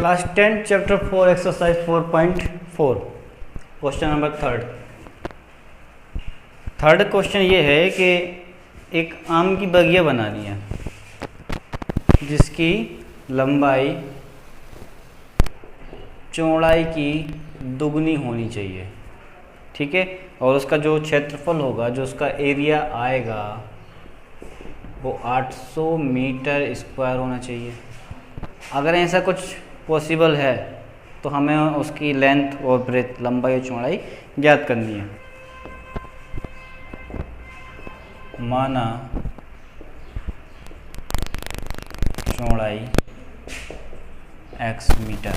Class 10 chapter 4 exercise 4.4 question number third question ये है कि एक आम की बगिया बनानी है जिसकी लंबाई चौड़ाई की दुगनी होनी चाहिए, ठीक है। और उसका जो क्षेत्रफल होगा, जो उसका एरिया आएगा वो 800 मीटर स्क्वायर होना चाहिए। अगर ऐसा कुछ पॉसिबल है तो हमें उसकी लेंथ और ब्रेथ, लंबाई और चौड़ाई ज्ञात करनी है। माना चौड़ाई x मीटर,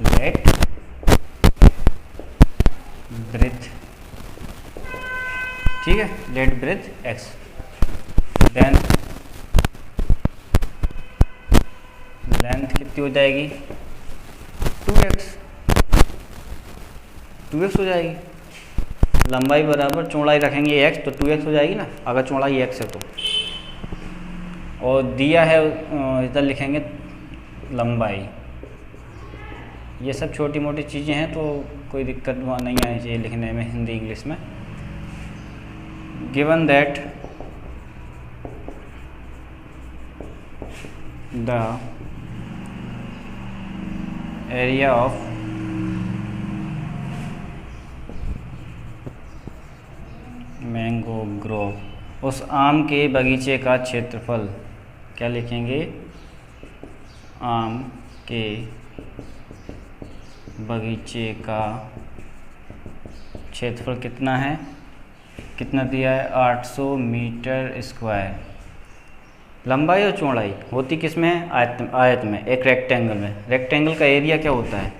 लेट ब्रेथ, ठीक है, let breadth x, then length कितनी हो जाएगी 2x हो जाएगी। लंबाई बराबर चौड़ाई रखेंगे x तो 2x हो जाएगी ना, अगर चौड़ाई x है तो। और दिया है इधर लिखेंगे लंबाई। ये सब छोटी मोटी चीज़ें हैं तो कोई दिक्कत नहीं आनी चाहिए लिखने में हिंदी इंग्लिश में। Given that the area of mango Grove, उस आम के बगीचे का क्षेत्रफल, क्या लिखेंगे, आम के बगीचे का क्षेत्रफल कितना है, कितना दिया है 800 मीटर स्क्वायर। लंबाई और चौड़ाई होती किस में है, आयत में, एक रेक्टेंगल में। रेक्टेंगल का एरिया क्या होता है,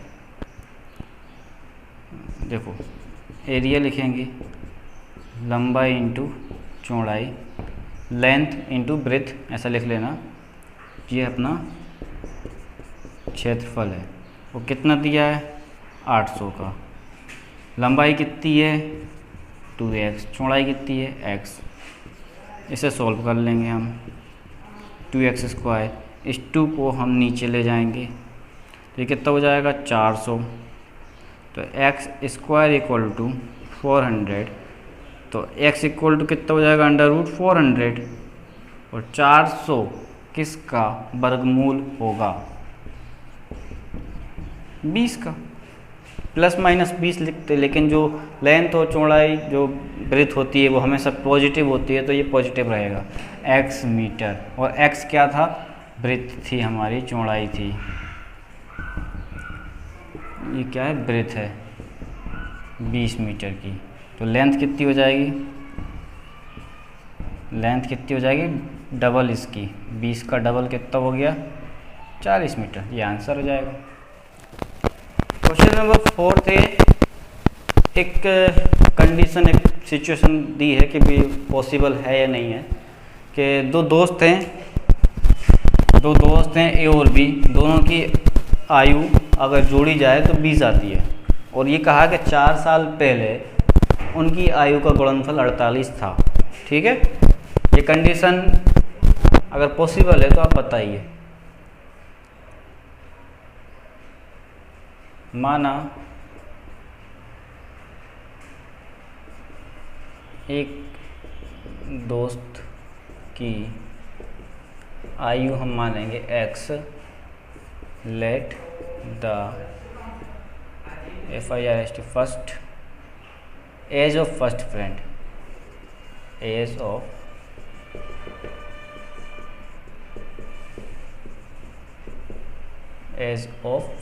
देखो एरिया लिखेंगे लंबाई इंटू चौड़ाई, लेंथ इंटू ब्रेथ, ऐसा लिख लेना। ये अपना क्षेत्रफल है, वो कितना दिया है 800 का। लंबाई कितनी है 2x, चौड़ाई कितनी है x। इसे सॉल्व कर लेंगे हम। 2x स्क्वायर, इस 2 को हम नीचे ले जाएंगे तो ये कितना हो जाएगा 400। तो x स्क्वायर इक्वल टू 400, तो x इक्वल टू कितना हो जाएगा √400। और 400 किसका वर्गमूल होगा 20 का। प्लस माइनस 20 लिखते, लेकिन जो लेंथ और चौड़ाई जो ब्रेथ होती है वो हमेशा पॉजिटिव होती है, तो ये पॉजिटिव रहेगा x मीटर। और x क्या था, ब्रेथ थी हमारी, चौड़ाई थी। ये क्या है, ब्रेथ है 20 मीटर की। तो लेंथ कितनी हो जाएगी, लेंथ कितनी हो जाएगी डबल इसकी, 20 का डबल कितना हो गया 40 मीटर। ये आंसर हो जाएगा। क्वेश्चन नंबर 4 थे, एक कंडीशन, एक सिचुएशन दी है कि भी पॉसिबल है या नहीं है, कि दो दोस्त हैं ए और बी, दोनों की आयु अगर जोड़ी जाए तो 20 आती है। और ये कहा कि 4 साल पहले उनकी आयु का गुणनफल 48 था, ठीक है। ये कंडीशन अगर पॉसिबल है तो आप बताइए। माना एक दोस्त की आयु हम मानेंगे x, let the FIRST first age of first friend, age of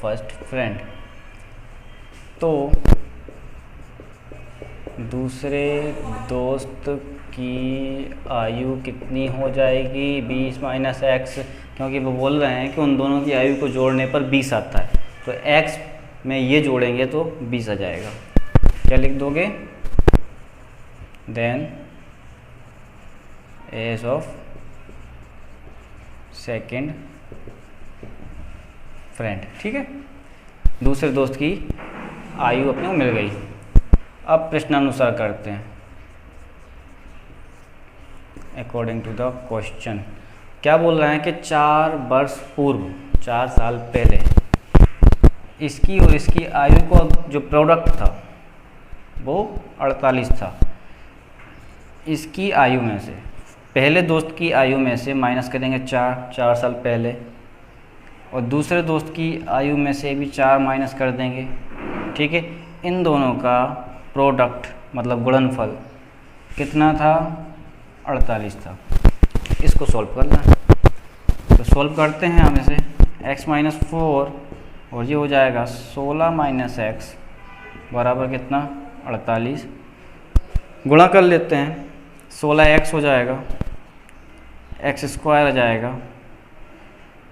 first friend. तो दूसरे दोस्त की आयु कितनी हो जाएगी 20 माइनस x, क्योंकि वो बोल रहे हैं कि उन दोनों की आयु को जोड़ने पर 20 आता है, तो x में ये जोड़ेंगे तो 20 आ जाएगा। क्या लिख दोगे, then age of second friend, ठीक है। दूसरे दोस्त की आयु अपने को मिल गई। अब प्रश्नानुसार करते हैं अकॉर्डिंग टू द क्वेश्चन। क्या बोल रहे हैं कि 4 वर्ष पूर्व 4 साल पहले, इसकी और इसकी आयु को जो प्रोडक्ट था वो 48 था। इसकी आयु में से पहले दोस्त की आयु में से माइनस करेंगे 4 साल पहले, और दूसरे दोस्त की आयु में से भी 4 माइनस कर देंगे। ठीक है, इन दोनों का प्रोडक्ट मतलब गुणनफल कितना था? 48 था। इसको सॉल्व करना है, तो सॉल्व करते हैं हम इसे। x माइनस 4 और ये हो जाएगा 16 माइनस एक्स बराबर कितना? 48। गुणा कर लेते हैं, 16x हो जाएगा, एक्स स्क्वायर आ जाएगा,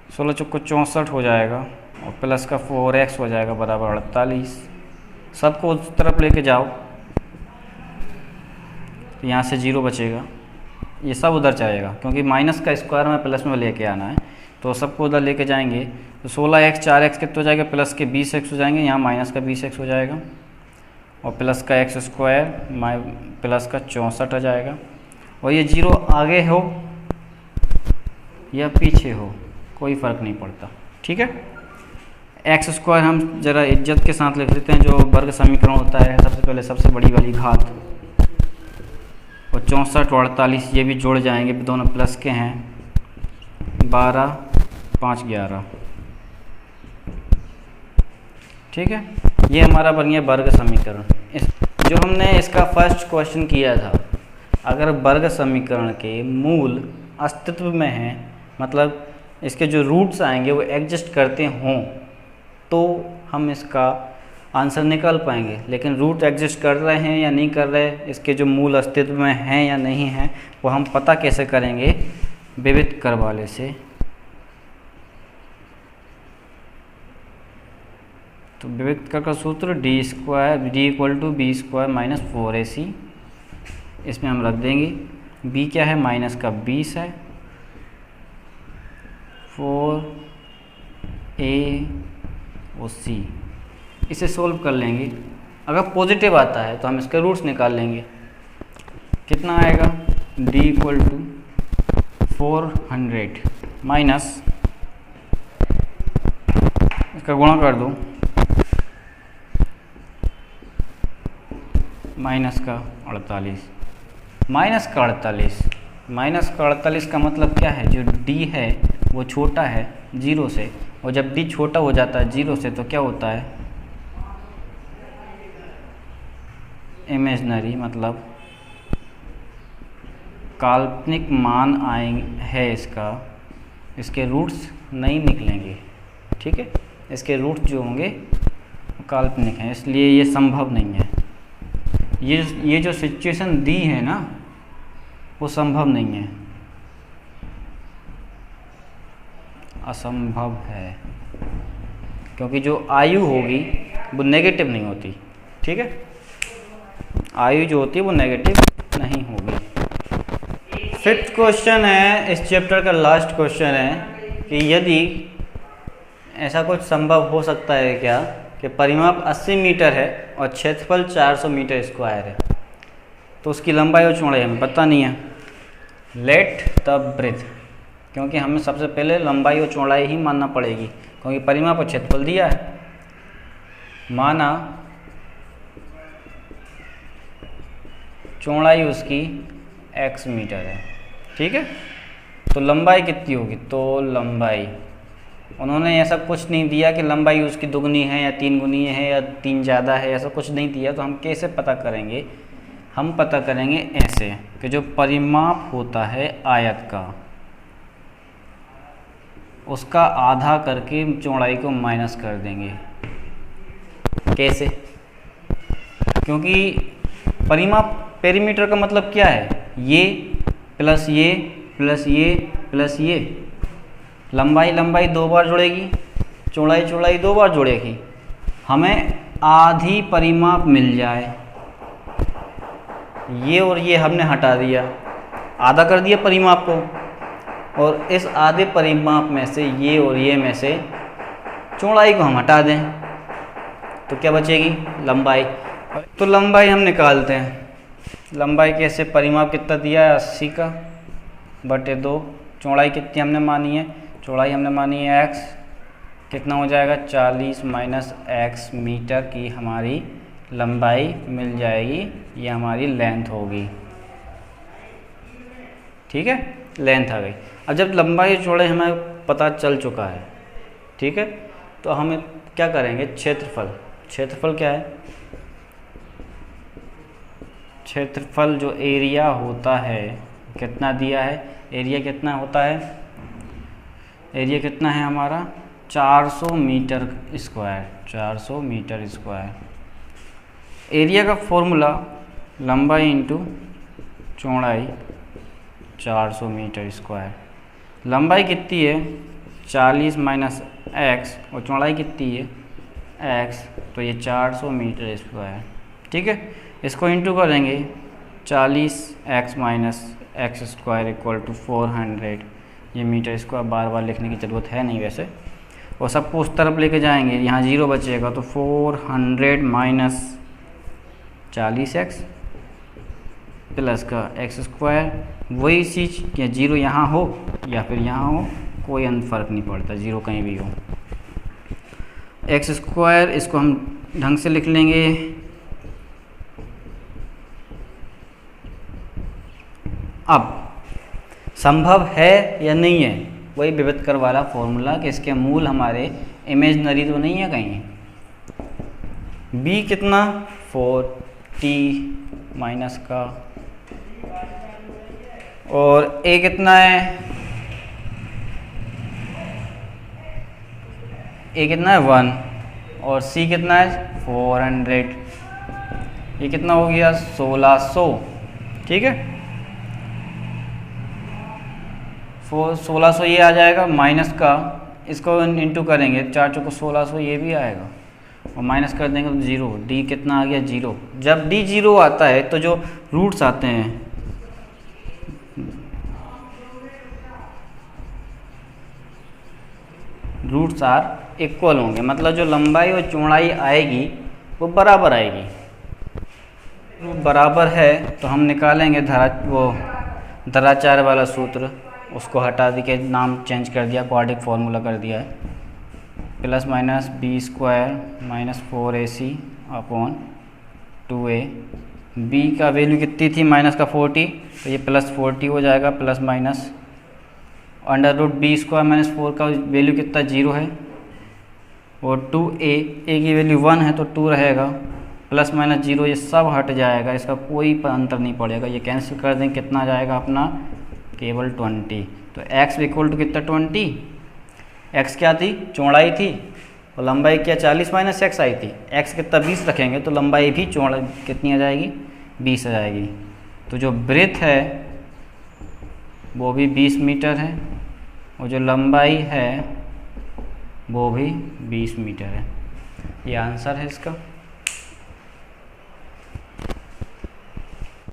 16 चौको 64 हो जाएगा, और प्लस का 4x हो जाएगा बराबर 48। सबको उस तरफ लेके जाओ, यहाँ से 0 बचेगा, ये सब उधर जाएगा क्योंकि माइनस का स्क्वायर में प्लस में लेके आना है, तो सबको उधर लेके जाएंगे। तो 16x 4x कितना हो जाएगा? प्लस के 20x हो जाएंगे, यहाँ माइनस का 20x हो जाएगा, और प्लस का एक्स स्क्वायर प्लस का 64 आ जाएगा। और ये 0 आगे हो या पीछे हो कोई फ़र्क नहीं पड़ता। ठीक है, एक्स स्क्वायर हम ज़रा इज्जत के साथ लिख लेते हैं, जो वर्ग समीकरण होता है सबसे पहले सबसे बड़ी वाली घात, और 64 और 48 ये भी जुड़ जाएंगे, दोनों प्लस के हैं। 12 5 11। ठीक है, ये हमारा बन गया वर्ग समीकरण। जो हमने इसका फर्स्ट क्वेश्चन किया था, अगर वर्ग समीकरण के मूल अस्तित्व में हैं, मतलब इसके जो रूट्स आएंगे वो एग्जिस्ट करते हों, तो हम इसका आंसर निकाल पाएंगे। लेकिन रूट एग्जिस्ट कर रहे हैं या नहीं कर रहे, इसके जो मूल अस्तित्व में हैं या नहीं हैं, वो हम पता कैसे करेंगे? विविध कर वाले से। तो विविध कर का सूत्र d equal to b square minus 4ac, इसमें हम रख देंगे। b क्या है? माइनस का 20 है, 4a और c। इसे सोल्व कर लेंगे। अगर पॉजिटिव आता है तो हम इसके रूट्स निकाल लेंगे। कितना आएगा? d इक्वल टू 400 माइनस, इसका गुणा कर दो, माइनस का 48। माइनस का 48 का मतलब क्या है? जो d है वो छोटा है 0 से, और जब d छोटा हो जाता है 0 से तो क्या होता है? इमेजिनरी, मतलब काल्पनिक मान है इसका, इसके रूट्स नहीं निकलेंगे। ठीक है, इसके रूट्स जो होंगे काल्पनिक हैं, इसलिए ये संभव नहीं है। ये जो सिचुएशन दी है ना, वो संभव नहीं है, असंभव है, क्योंकि जो आयु होगी वो नेगेटिव नहीं होती। ठीक है, आयु जो होती है वो नेगेटिव नहीं होगी। 5th क्वेश्चन है, इस चैप्टर का लास्ट क्वेश्चन है कि यदि ऐसा कुछ संभव हो सकता है क्या कि परिमाप 80 मीटर है और क्षेत्रफल 400 मीटर स्क्वायर है, तो उसकी लंबाई और चौड़ाई हमें पता नहीं है। लेट द ब्रेथ, क्योंकि हमें सबसे पहले लंबाई और चौड़ाई ही मानना पड़ेगी, क्योंकि परिमाप और क्षेत्रफल दिया है। माना चौड़ाई उसकी x मीटर है। ठीक है, तो लंबाई कितनी होगी? तो लंबाई उन्होंने ऐसा कुछ नहीं दिया कि लंबाई उसकी दुगनी है या 3 गुनी है या 3 ज़्यादा है, ऐसा कुछ नहीं दिया। तो हम कैसे पता करेंगे? हम पता करेंगे ऐसे कि जो परिमाप होता है आयत का, उसका आधा करके चौड़ाई को माइनस कर देंगे। कैसे? क्योंकि परिमाप पेरीमीटर का मतलब क्या है? ये प्लस ये प्लस ये प्लस ये। लंबाई 2 बार जुड़ेगी, चौड़ाई 2 बार जुड़ेगी। हमें आधी परिमाप मिल जाए, ये और ये हमने हटा दिया, आधा कर दिया परिमाप को, और इस आधे परिमाप में से ये और ये में से चौड़ाई को हम हटा दें, तो क्या बचेगी? लंबाई। तो लंबाई हम निकालते हैं। लंबाई कैसे? परिमाप कितना दिया है? 80 का बटे 2। चौड़ाई कितनी हमने मानी है? चौड़ाई हमने मानी है x, कितना हो जाएगा 40 माइनस एक्स मीटर की हमारी लंबाई मिल जाएगी, ये हमारी लेंथ होगी। ठीक है, लेंथ आ गई। अब जब लंबाई चौड़ाई हमें पता चल चुका है, ठीक है, तो हम क्या करेंगे, क्षेत्रफल। क्षेत्रफल क्या है, क्षेत्रफल जो एरिया होता है कितना दिया है, एरिया कितना होता है, एरिया कितना है हमारा 400 metre square, 400 metre square. Area का फॉर्मूला लंबाई इंटू चौड़ाई 400 मीटर स्क्वायर। लंबाई कितनी है 40 माइनस एक्स और चौड़ाई कितनी है एक्स, तो ये 400 मीटर स्क्वायर। ठीक है, इसको इंटू करेंगे 40 x minus x square equal to 400। ये मीटर स्क्वायर बार बार लिखने की ज़रूरत है नहीं वैसे, और सबको उस तरफ लेके जाएंगे, यहाँ 0 बचेगा तो 400 माइनस 40 एक्स प्लस का एक्स स्क्वायर। वही चीज़ या 0 यहाँ हो या फिर यहाँ हो, कोई फ़र्क नहीं पड़ता, 0 कहीं भी हो। एक्स स्क्वायर इसको हम ढंग से लिख लेंगे, अब संभव है या नहीं है, वही विविधकर वाला फॉर्मूला कि इसके मूल हमारे इमेजनरी तो नहीं है कहीं। b कितना 4t माइनस का, और a कितना है, a कितना है 1, और c कितना है 400। ये कितना हो गया 1600। ठीक है, 1600 ये आ जाएगा, माइनस का इसको इंटू करेंगे 4 चौको 1600, ये भी आएगा, और माइनस कर देंगे तो 0। d कितना आ गया 0। जब d 0 आता है तो जो रूट्स आते हैं, रूट्स आर इक्वल होंगे, मतलब जो लंबाई और चौड़ाई आएगी वो बराबर आएगी। वो बराबर है तो हम निकालेंगे धराचार्य वाला सूत्र, उसको हटा दी के नाम चेंज कर दिया, क्वाड्रेटिक फार्मूला कर दिया है, plus minus b square minus 4ac upon 2a। b का वैल्यू कितनी थी माइनस का 40, तो ये प्लस 40 हो जाएगा, plus minus under root b square minus 4 का वैल्यू कितना 0 है, और 2a, a की वैल्यू 1 है तो 2 रहेगा, प्लस माइनस 0 ये सब हट जाएगा, इसका कोई अंतर नहीं पड़ेगा, ये कैंसिल कर दें, कितना आ जाएगा अपना केवल 20। तो x इक्वल टू कितना 20, x क्या थी चौड़ाई थी और लंबाई क्या 40 माइनस एक्स आई थी, x कितना 20 रखेंगे तो लंबाई भी चौड़ाई कितनी आ जाएगी 20 आ जाएगी। तो जो ब्रेथ है वो भी 20 मीटर है और जो लंबाई है वो भी 20 मीटर है। ये आंसर है इसका।